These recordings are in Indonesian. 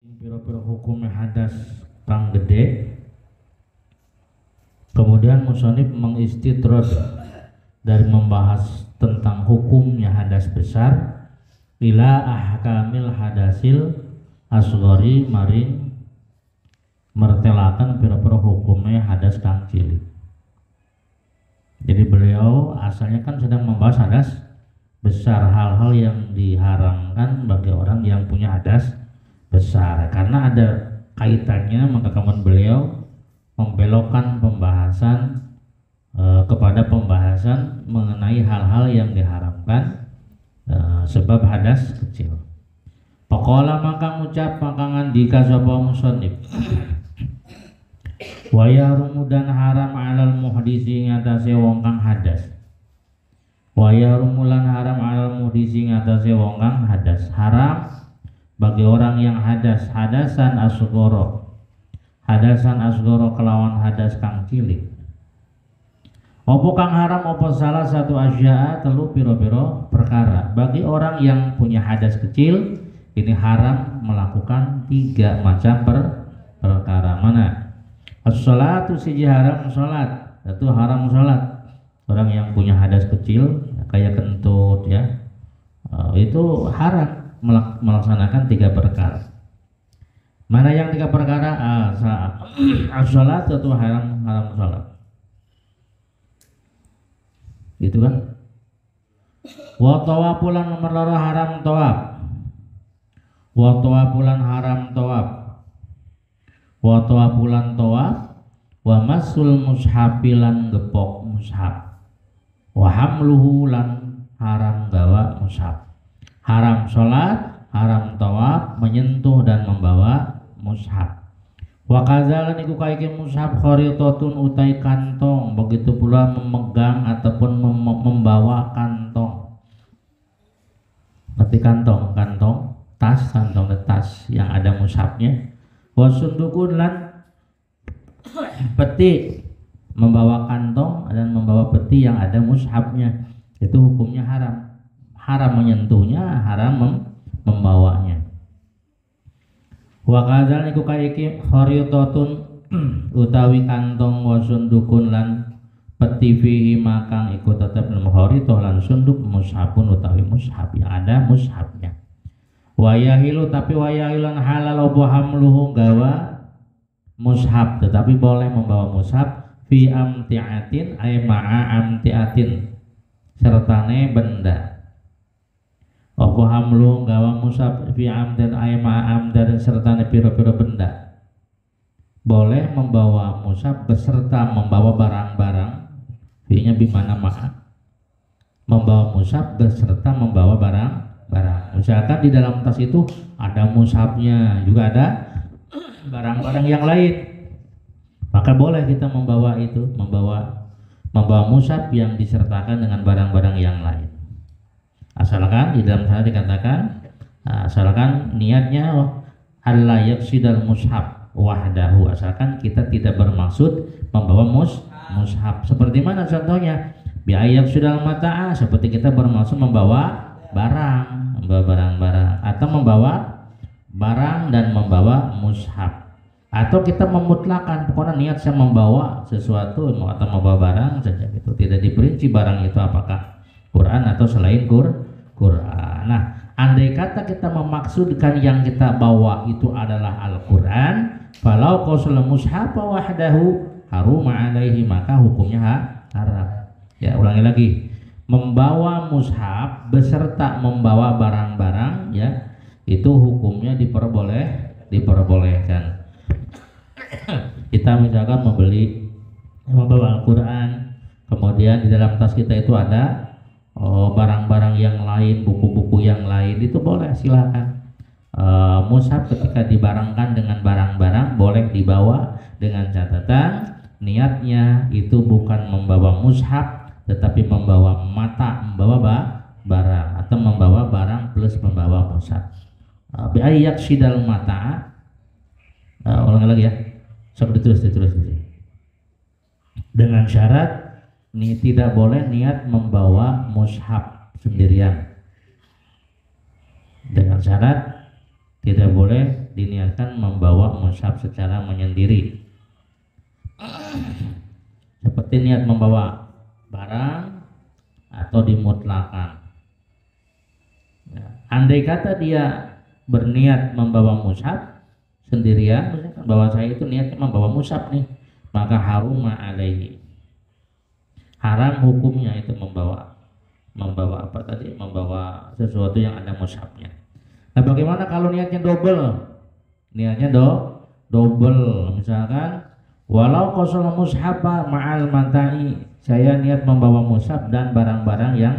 Piro-piro hukum hadas kang gede. Kemudian musonib mengistitrod dari membahas tentang hukumnya hadas besar ila ahkamil hadasil asghari maring mertelakan piro-piro hukumnya hadas kang cilik. Jadi beliau asalnya kan sedang membahas hadas besar, hal-hal yang diharamkan bagi orang yang punya hadas besar. Karena ada kaitannya, maka kemudian beliau membelokkan pembahasan kepada pembahasan mengenai hal-hal yang diharamkan sebab hadas kecil. Paqala maka ngucap maka ngandika sapa musannif wa yarumu dan haram alal muhdisi ngatasi wong kang hadas. Wa yarumu lan haram alal muhdisi ngatasi wong kang hadas. Haram bagi orang yang hadas, hadasan asghara, hadasan asghara kelawan hadas kang cilik. Opo kang haram opo salah satu asya'a telu piro-piro perkara. Bagi orang yang punya hadas kecil ini haram melakukan 3 macam perkara. Mana? As-sholatu siji haram sholat, itu haram sholat. Orang yang punya hadas kecil kayak kentut ya, itu haram melaksanakan 3 perkara. Mana yang 3 perkara? As-sholat itu haram sholat. Gitu kan? Wa tawafulan nomor loro haram tawaf. Wa tawafulan haram tawaf. Wa tawafulan tawaf. Wa masul mushafilan gepok mushaf. Wa hamluhu lan haram gawa mushaf. Haram sholat, haram tawaf, menyentuh dan membawa mushaf. Wa kazalan iku kaiki mushaf kharitatun utai kantong, begitu pula memegang ataupun membawa kantong. Berarti kantong tas yang ada mushafnya. Wa sundukun lan peti, membawa kantong dan membawa peti yang ada mushafnya, itu hukumnya haram. Haram menyentuhnya, haram membawanya. Wa kadzal iku kaiki kharitatun utawi kantong wa sundukun lan peti fihi makang iku tetep dalam kharitah lan sunduk mushafun utawi mushaf yang ada mushafnya. Wa yahilu tapi wa yahilan halal apa hamluhu gawa mushaf, tetapi boleh membawa mushaf fi amtiatin ay ma'a amtiatin sertane benda. Apa hamlu gawa mushaf fi amdan ay ma'a amdan sertane piro-piro benda. Boleh membawa mushaf beserta membawa barang-barang, fi-nya bimana ma'a, membawa mushaf beserta membawa barang-barang. Misalkan di dalam tas itu ada mushafnya, juga ada barang-barang yang lain, maka boleh kita membawa itu, membawa mushaf yang disertakan dengan barang-barang yang lain. Asalkan di dalam sana dikatakan asalkan niatnya alla yaqsidal mushaf wahdahu, asalkan kita tidak bermaksud membawa mushaf. Seperti mana contohnya? Bi ayyaqsidal mata'a, seperti kita bermaksud membawa barang-barang atau membawa barang dan membawa mushaf. Atau kita memutlakan, pokoknya niat saya membawa sesuatu atau membawa barang saja gitu. Tidak diperinci barang itu apakah Quran atau selain Quran. Nah, andai kata kita memaksudkan yang kita bawa itu adalah Al-Quran, falau qasul mushaf wahdahu haruma alaihi, maka hukumnya haram. Ya, ulangi lagi. Membawa mushaf beserta membawa barang-barang ya, itu hukumnya diperbolehkan. Kita misalkan membawa Al-Quran, kemudian di dalam tas kita itu ada barang-barang yang lain, buku-buku yang lain, itu boleh, silakan. Mushaf ketika dibarengkan dengan barang-barang boleh dibawa, dengan catatan niatnya itu bukan membawa mushaf tetapi membawa barang, atau membawa barang plus membawa mushaf. Bi ayyaqsidal mata, ulangi lagi ya, sok ditulis. Dengan syarat tidak boleh niat membawa mushaf sendirian. Dengan syarat Tidak boleh diniatkan membawa mushaf secara menyendiri. Seperti niat membawa barang atau dimutlakan. Ya, andai kata dia berniat membawa mushaf sendirian, misalkan bahwa saya itu niatnya membawa mushaf nih, maka haruma alaihi. Haram hukumnya itu membawa apa tadi? Membawa sesuatu yang ada mushafnya. Nah, bagaimana kalau niatnya double? Niatnya double, misalkan walau qasal mushafa ma'al matai, saya niat membawa mushaf dan barang-barang yang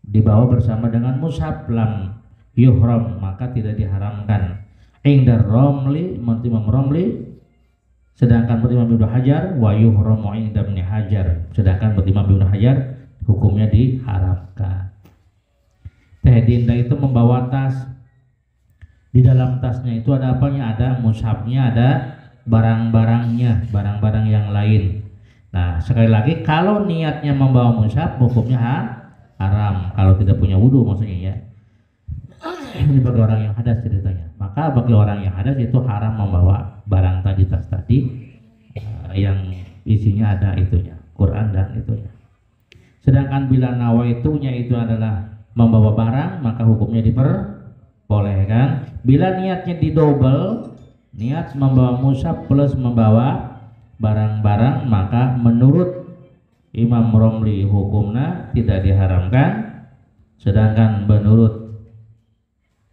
dibawa bersama dengan mushaf, lam yuhram, maka tidak diharamkan. Indar Romli, Imam Romli, sedangkan Imam Ibnu Hajar, wa yuhramu inda Ibnu Hajar, sedangkan Imam Ibnu Hajar hukumnya diharamkan. Tehdinda itu membawa tas, di dalam tasnya itu ada apanya? Ada mushafnya, ada barang-barangnya, barang-barang yang lain. Nah, sekali lagi, kalau niatnya membawa mushaf hukumnya haram kalau tidak punya wudhu, maksudnya ya. Ini bagi orang yang hadas ceritanya. Maka bagi orang yang hadas itu haram membawa barang tadi, tas tadi yang isinya ada itunya, Quran dan itunya. Sedangkan bila nawaitunya itu adalah membawa barang, maka hukumnya diperbolehkan. Bila niatnya didouble, niat membawa mushaf plus membawa barang-barang, maka menurut Imam Romli hukumnya tidak diharamkan. Sedangkan menurut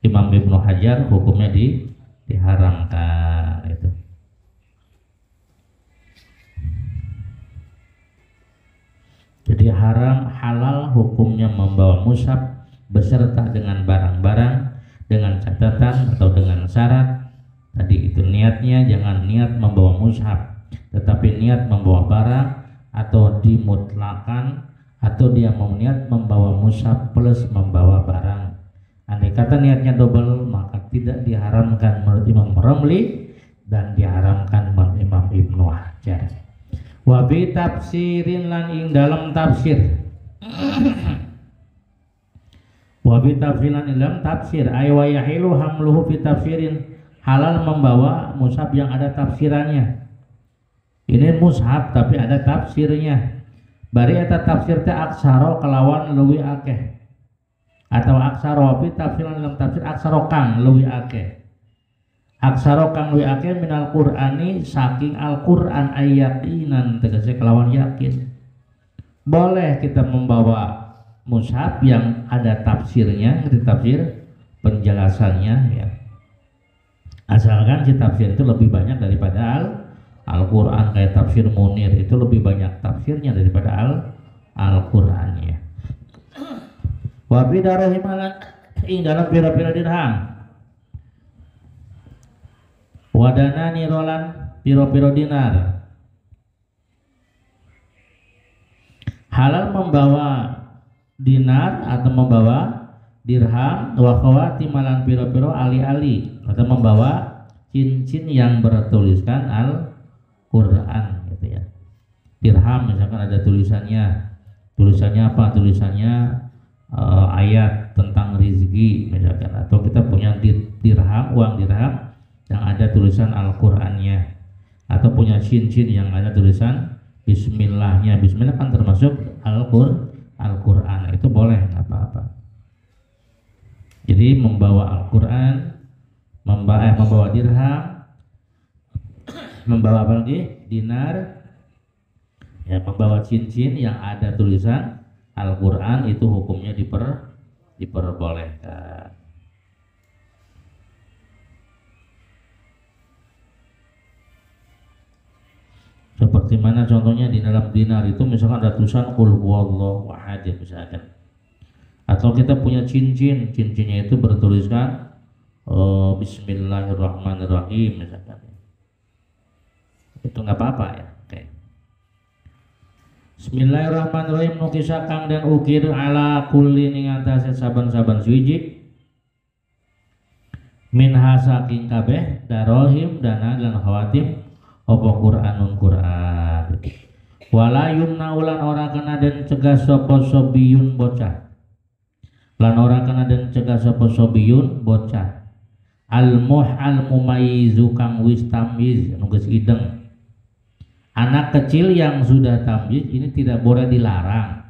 Imam Ibnu Hajar hukumnya diharamkan itu. Jadi halal hukumnya membawa mushaf beserta dengan barang-barang, dengan catatan atau dengan syarat tadi itu niatnya jangan niat membawa mushaf, tetapi niat membawa barang atau dimutlakan, atau dia mau niat membawa mushaf plus membawa barang. Andai kata niatnya double, maka tidak diharamkan menurut Imam Romli dan diharamkan menurut Imam Ibnu Hajar. Wa bi tafsirin lan ing dalam tafsir. Wa bi tafsilan dalam tafsir ay wa yahilu hamluhu fi tafsirin, halal membawa mushaf yang ada tafsirannya. Ini mushaf tapi ada tafsirnya. Bari eta tafsir teh aksaro kelawan leuwih akeh, atau aksaro fi tafsiran dalam tafsir aksaro kang leuwih akeh. Aksaro kang leuwih akeh minal Qur'ani saking Al-Qur'an ayakinan, tegese kelawan yakin. Boleh kita membawa mushaf yang ada tafsirnya, ngerti tafsir penjelasannya ya. Asalkan si tafsir itu lebih banyak daripada Al-Quran, kayak tafsir Munir itu lebih banyak tafsirnya daripada Al-Quran ya. Wa bi darahimalan ing dalam pira-pira dirham. Wadana nirolan pira-pira dinar. Halal membawa dinar atau membawa dirham, wa khawatimalan pira-pira ali-ali, atau membawa cincin yang bertuliskan Al-Quran gitu ya. Dirham misalkan ada tulisannya apa? Tulisannya ayat tentang rizki misalkan, atau kita punya dirham, uang dirham yang ada tulisan Al-Qur'annya, atau punya cincin yang ada tulisan Bismillahnya. Bismillah kan termasuk Al-Qur'an, itu boleh, nggak apa-apa. Jadi membawa Al-Qur'an, membawa dirham, membawa apa lagi? Dinar, ya, membawa cincin yang ada tulisan Al-Quran, itu hukumnya diperbolehkan. Seperti mana contohnya di dalam dinar itu misalkan ada tulisan Qul huwallahu ahad misalkan. Atau kita punya cincinnya itu bertuliskan Bismillahirrahmanirrahim misalkan. Itu nggak apa-apa ya. Oke. Bismillahirrahmanirrahim, nukisa kang dan ukir ala kulli ning atase saban-saban suci minha saking kabeh darohim dana lan khawatim apa Qur'anun Qur'an. Wala yumna ulan ora kena den cegah sapa sobiyun bocah. Lan ora kena den cegah sapa sobiyun bocah. al-mumayyizu kang wis tamyiz anu geus ideng. Anak kecil yang sudah tamyiz ini tidak boleh dilarang,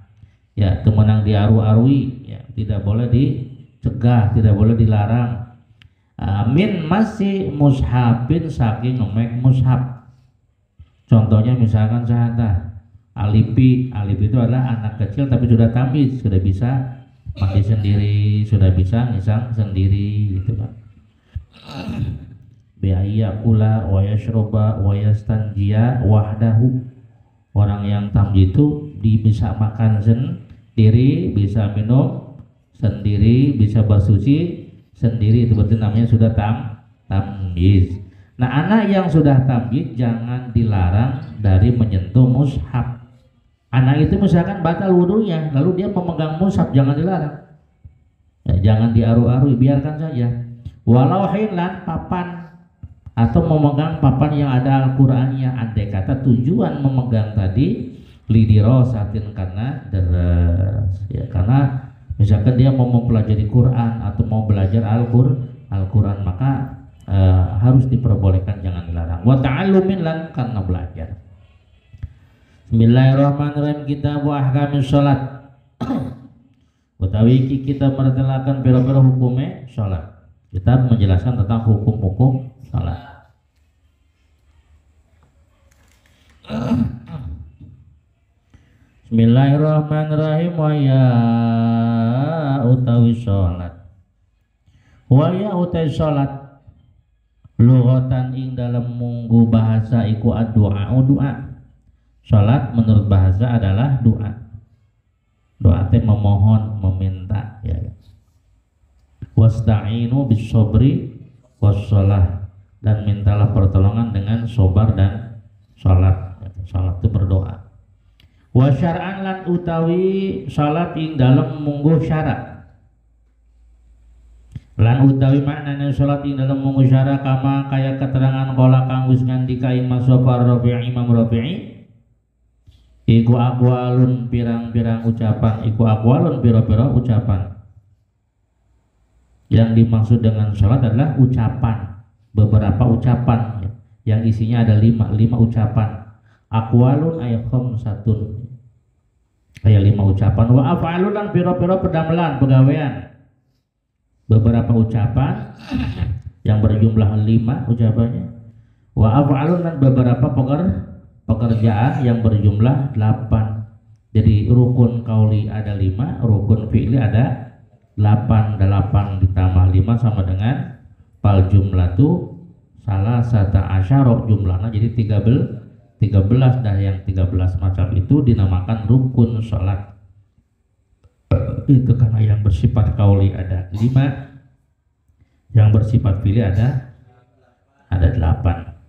ya temenang diaru-arui, ya tidak boleh dicegah, tidak boleh dilarang. Min masih mushafin saking ngemek mushaf. Contohnya misalkan sahadah alipi itu adalah anak kecil tapi sudah tamyiz, sudah bisa mandi sendiri, sudah bisa ngisang sendiri gitu kan. Biaya kula wa yashroba wa yastanjia wahdahu. Orang yang tamyiz itu bisa makan sendiri, bisa minum sendiri, bisa bersuci sendiri, itu berarti namanya sudah tamyiz. Nah, anak yang sudah tamyiz jangan dilarang dari menyentuh mushaf. Anak itu misalkan batal wudunya, lalu dia memegang mushaf, jangan dilarang. Ya, jangan diaru-arui, biarkan saja. Walau hilan papan atau memegang papan yang ada Al-Qur'annya, andai kata tujuan memegang tadi lidirasatin karena deres, ya karena misalkan dia mau mempelajari Quran atau mau belajar Al-Quran, maka harus diperbolehkan, jangan dilarang. Wa ta'allumin lan karena belajar. Bismillahirrahmanirrahim. Kitab ahkamis sholat. Utawi kita mertelakan pira-pira hukumnya sholat. Kita menjelaskan tentang hukum-hukum sholat. Bismillahirrahmanirrahim. Wa ya utawi sholat. Wa ya utawi sholat. Lughatan ing dalam munggu bahasa iku ad-du'a. Sholat menurut bahasa adalah doa. Doa teh memohon, meminta, ya. Wasta'inu bis-sabri was-shalah, dan mintalah pertolongan dengan sabar dan salat. Salat itu berdoa. Wa syar'an lan utawi salat ing dalam munggu syarat. Lan utawi maknanya salat ing dalam munggu syarat kama kaya keterangan qala kang wis ngandika Imam Rafi'i, Imam Rafi'i. Iku aqwalun pirang-pirang ucapan, iku aqwalun pira-pira ucapan. Yang dimaksud dengan sholat adalah ucapan, beberapa ucapan yang isinya ada lima ucapan. Aqwalun ayat khamsatun, ayat 5 ucapan. Wa af'alun lan pira-pira pedamelan pegawean, beberapa ucapan yang berjumlah 5 ucapannya. Wa af'alun lan beberapa pekerjaan yang berjumlah 8. Jadi rukun qauli ada 5, rukun fi'li ada 8 ditambah 5 sama dengan fal jumlatu salasata asyara, jumlahnya jadi 13 dan yang 13 macam itu dinamakan rukun sholat. Itu karena yang bersifat qauli ada 5, yang bersifat fi'li ada 8.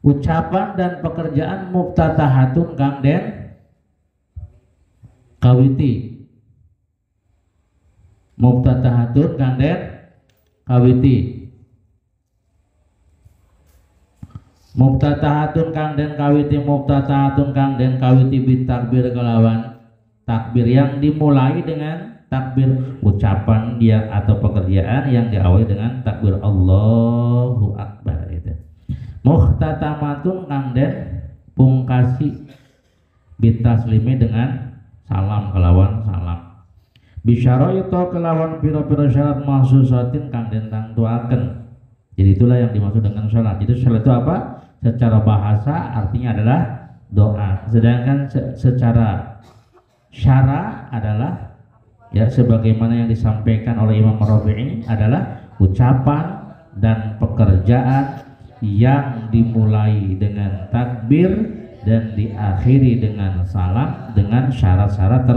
Ucapan dan pekerjaan muftatahatun kang den kawiti. Muftatahatun kang den kawiti. Muftatahatun kang den kawiti, muftatahatun kang den kawiti bitakbir kelawan takbir, yang dimulai dengan takbir. Ucapan dia atau pekerjaan yang diawali dengan takbir Allahu Akbar itu. Muhtatamatun kang den pungkasi bitaslimi dengan salam kelawan salam. Bisyaraita kelawan pira-pira syarat mahsusatin kang den tangtuaken. Jadi itulah yang dimaksud dengan salat. Jadi salat itu apa? Secara bahasa artinya adalah doa. Sedangkan secara syara adalah ya sebagaimana yang disampaikan oleh Imam Rafi'i adalah ucapan dan pekerjaan yang dimulai dengan takbir dan diakhiri dengan salam dengan syarat-syarat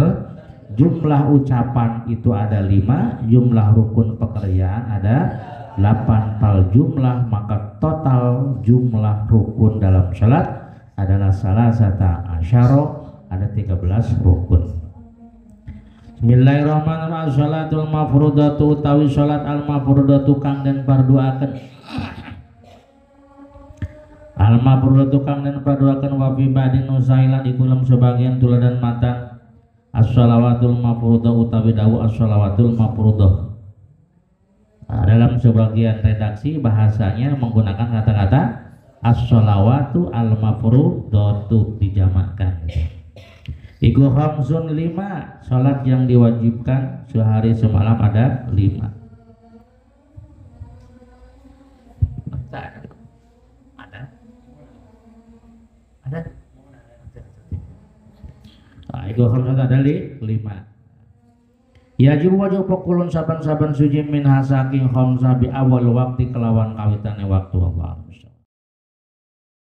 jumlah ucapan itu ada 5, jumlah rukun pekerjaan ada 8 fal jumlah, maka total jumlah rukun dalam salat adalah salasata asyara, ada 13 rukun. Bismillahirrahmanirrahim. Sholatul mafrudatu utawi sholat al mafrudatu kang den parduaken. Al mafrudatu kang den parduaken wa fi ba'din nusailan ikulam sebagian tuladan mata. As-shalawatul mafrudah utawi dawu as-shalawatul mafrudah. Dalam sebagian redaksi bahasanya menggunakan kata-kata as-sholawatu al-mafrudatu dijamakkan. Iku khamsun 5, salat yang diwajibkan sehari semalam ada 5. Ada. Nah, iku khamsun ada 5. Yajib wajib pokulun saban-saban suci min hasaking khamsa bi awal waktu kelawan kawitane waktu Allah.